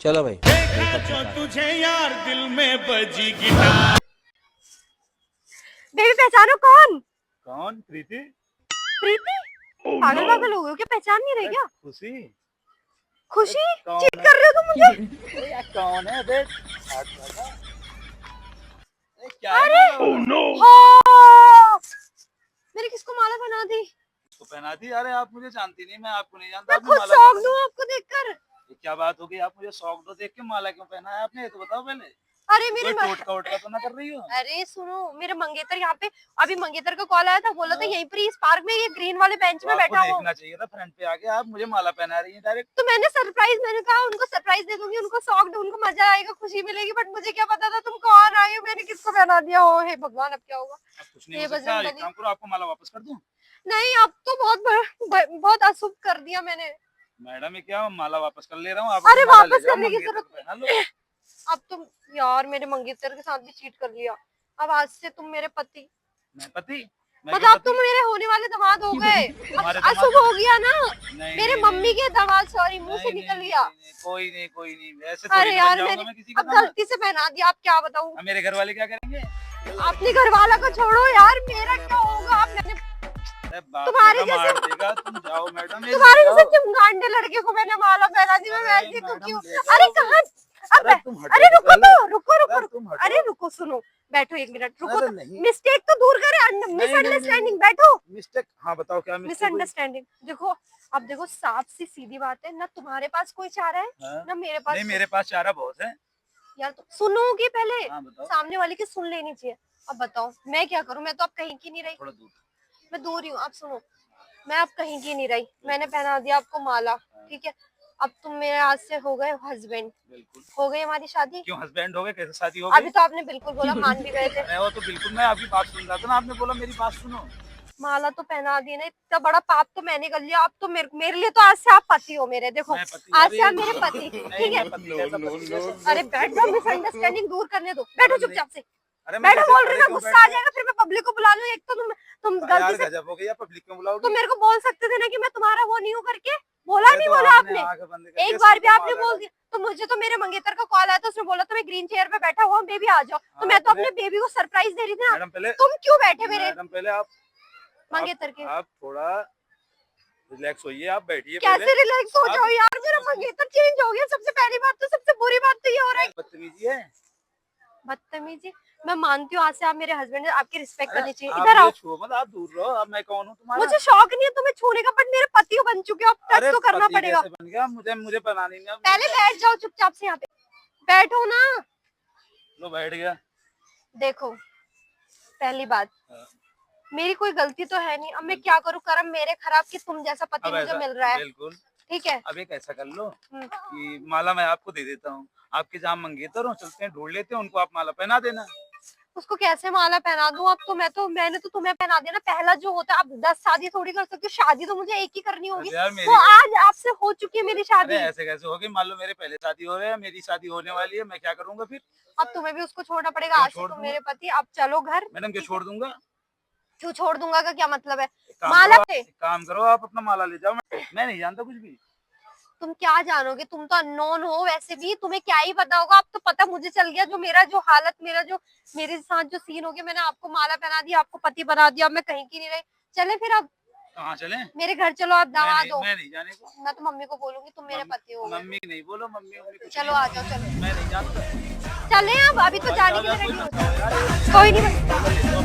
चलो भाई। देखा जो तुझे यार दिल में बजी गिटार। बेबी पहचानो कौन? कौन? प्रीति? प्रीति? पागल पागल हो गए हो क्या? पहचान नहीं रहे क्या? खुशी? खुशी? कौन चीट है? कर रहे हो तुम मुझे? अरे यार कौन है? देख हाथ लगा। अरे क्या अरे है? Oh, no! हाँ! मैंने किसको माला बना दी? इसको पहना दी? अरे आप मुझे जानती नहीं, मैं आपको नहीं जानता। मैं आपने खुद माला शौक क्यों दूं आपको देखकर। ये क्या बात हो गई? आप मुझे शौक दो देख के माला क्यों पहना है आपने, ये तो बताओ पहले। अरे मेरे कोई टोटका वोटका तो ना कर रही हो? अरे सुनो, मेरे मंगेतर यहाँ पे अभी मंगेतर का कॉल आया था, बोला था हाँ। यहीं पर इस पार्क में ये ग्रीन वाले बेंच तो में आपको बैठा हुआ। देखना चाहिए था फ्रंट पे आके, आप मुझे माला पहना रही हैं डायरेक्ट। तो मैंने कहा उनको सरप्राइज दे दूंगी, उनको शौक, उनको मजा आएगा, खुशी मिलेगी, बट मुझे क्या पता था तुम कौन आई हो, मैंने किसको पहना दिया हो। हे भगवान, अब क्या होगा? अब कुछ नहीं ये हो सकता। बजरंग एक बली। काम करो, आपको माला वापस कर दूं? नहीं, अब तो बहुत अशुभ कर दिया मैंने। मैडम ये क्या, माला वापस कर ले रहा हूँ। आप अरे अपनी माला ले वापस जाओ, करने की मंगेतर जरूरत को पहना लो। अब तुम यार मेरे मंगेतर के साथ भी चीट कर लिया। अब आज से तुम मेरे पति, मैं पति? मैं मतलब क्यों अब पति? तुम मेरे होने वाले दामाद हो गए। अब तुम्हारे दामाद? अशुभ हो गया ना। नहीं, मेरे नहीं, मम्मी नहीं, के दामाद, सॉरी, मुंह से नहीं, निकल नहीं, गया। नहीं, कोई नहीं, कोई नहीं, ऐसे अरे थोड़ी बन यार जाऊंगा मैंने मैं किसी का अब दामाद। गलती से पहना दिया, अब क्या बताऊं? अब मेरे घर वाले क्या करेंगे? अपने घर वाला को छोड़ो यार, मेरा क्या होगा? अब मैंने अरे बाप तुम्हारे रे, जैसे- मार देगा। तुम जाओ मैडम, ये तुम्हारे जाओ। जैसे गांडे लड़के को मैंने माला पहना दी, मैं अरे वैसे ही मैडम, दुखी हूँ। ले जाओ। अरे कहाँ? अब अरे तुम हटो अरे तो रुको पहले। तो, रुको रुको अरे रुको, तुम हटो। अरे रुको, सुनो, बैठो एक मिनट, रुको अरे तो, नहीं। मिस्टेक तो दूर करे, नहीं, मिसअंडरस्टैंडिंग, नहीं। बैठो। मिस्टेक? हाँ बताओ क्या मिस्टेक हुई? मिसअंडरस्टैंडिंग देखो, अब देखो, साफ सी सीधी बात है ना, तुम्हारे पास कोई चारा है हाँ? ना मेरे पास। नहीं, मेरे पास चारा बहुत है। यार तो सुनोगी पहले, हाँ बताओ। सामने वाले की सुन लेनी चाहिए। अब बताओ मैं क्या करूं? मैं तो अब कहीं की नहीं रही, थोड़ा दूर। मैं दूर ही हूँ। अब सुनो, मैं अब कहीं की नहीं रही, मैंने पहना दिया आपको माला, ठीक है? अब तुम मेरे आज से हो गए हस्बैंड, बिल्कुल। हो गई हमारी शादी। क्यों हस्बैंड हो गए? कैसे शादी हो अभी गई? तो आपने बिल्कुल बोला, मान भी गए थे। अरे वो तो बिल्कुल, मैं आपकी बात सुन रहा था ना, आपने बोला मेरी बात सुनो। माला तो पहना दी ना, इतना बड़ा पाप तो मैंने कर लिया। अब तो मेरे लिए तो आज से आप पति हो मेरे, देखो मैं पति? आज अरे से आप मेरे पति, नहीं, ठीक है? मैं पति कैसा, पति कैसा? अरे बैठ जाओ, मिसअंडरस्टैंडिंग दूर करने दो, बैठो अरे चुपचाप से। अरे मैं बैठो, कैसे- बोल रही अरे ना, क्यों गुस्सा बैठ आ गया? जाएगा फिर मैं पब्लिक को बुला लूं। एक तो तुम यार गलती से गजब हो गई, पब्लिक में बुलाओगे? तो मेरे को बोल सकते थे ना कि मैं तुम्हारा वो नहीं हूँ करके। बोला अरे नहीं तो बोला आपने? आंखें बंद करके एक बार भी सीधा आपने मारा बोल दिया तो मुझे तो मेरे मंगेतर का कॉल आया था, उसने बोला था मैं ग्रीन चेयर पे बैठा हुआ हूँ, बेबी आ जाओ। तो हाँ, मैं तो अपने- अपने बेबी को सरप्राइज दे रही थी ना। मैडम पहले, तुम क्यों बैठे मेरे मैडम पहले आप मंगेतर के? आप थोड़ा रिलैक्स होइए, आप बैठिए कैसे पहले। रिलैक्स हो आप- जाओ यार, मेरा मंगेतर चेंज हो गया। सबसे पहली बात तो, सबसे बुरी बात तो ये हो रहा है। बदतमीजी है। बदतमीजी? मैं मानती हूँ आज से आप मेरे हस्बैंड है, आपकी रिस्पेक्ट अरे करनी चाहिए। आप इधर आओ, मुझे छुओ मत, आप दूर रहो। अब मैं कौन हूँ तुम्हारा? मुझे शौक नहीं है तुम्हें छूने का, बट मेरे पति बन चुके हो, अब टच अरे तो करना पति पड़ेगा। कैसे बन गया? मुझे बनानी नहीं। अब पहले बैठ जाओ चुपचाप से, यहाँ पे बैठो ना। लो बैठ गया। देखो, पहली बात, हाँ। मेरी कोई गलती तो है नहीं। अब मैं क्या करूँ? कर्म मेरे खराब कि तुम जैसा पति अब मुझे ऐसा मिल रहा है, बिल्कुल। ठीक है? अब एक ऐसा कर लो हम्म। कि माला मैं आपको दे देता हूँ, आपके जहाँ मंगेतर हो चलते हैं, ढूंढ लेते हैं उनको, आप माला पहना देना। उसको कैसे माला पहना दूं? अब तो मैंने तो तुम्हें पहना दिया ना, पहला जो होता है। अब 10 शादी थोड़ी कर सकती हूँ, शादी तो मुझे एक ही करनी होगी। अरे यार तो मेरी, आज आपसे हो चुकी है मेरी शादी। अरे ऐसे कैसे होगी? मान लो मेरे पहले शादी हो रहे हैं, मेरी शादी होने वाली है, मैं क्या करूंगा फिर? अब तुम्हें भी उसको छोड़ना पड़ेगा। क्यों आज से छोड़ तुम दूंगा? मेरे पति, अब चलो घर। मैडम क्यों छोड़ दूंगा? क्यों छोड़ दूंगा का क्या मतलब है? एक काम माला करो, से एक काम करो, आप अपना माला ले जाओ। मैं नहीं जानता कुछ भी। तुम क्या जानोगे? तुम तो अननोन हो वैसे भी, तुम्हें क्या ही पता होगा। अब तो पता मुझे चल गया, जो मेरा जो हालत, मेरे साथ जो सीन हो गया। मैंने आपको माला पहना दी, आपको पति बना दिया, अब मैं कहीं की नहीं रही। चले फिर, अब कहाँ चले? मेरे घर चलो, आप दामाद हो। मैं नहीं जाने को। मैं तो मम्मी को बोलूंगी तुम मेरे पति हो गए। मम्मी नहीं बोलो, मम्मी कुछ चलो नहीं। आ जाओ, चलो मैं नहीं जानता। चले अब, अभी तो जाने की कोई रेडी हो। मत करो यार। कोई नहीं।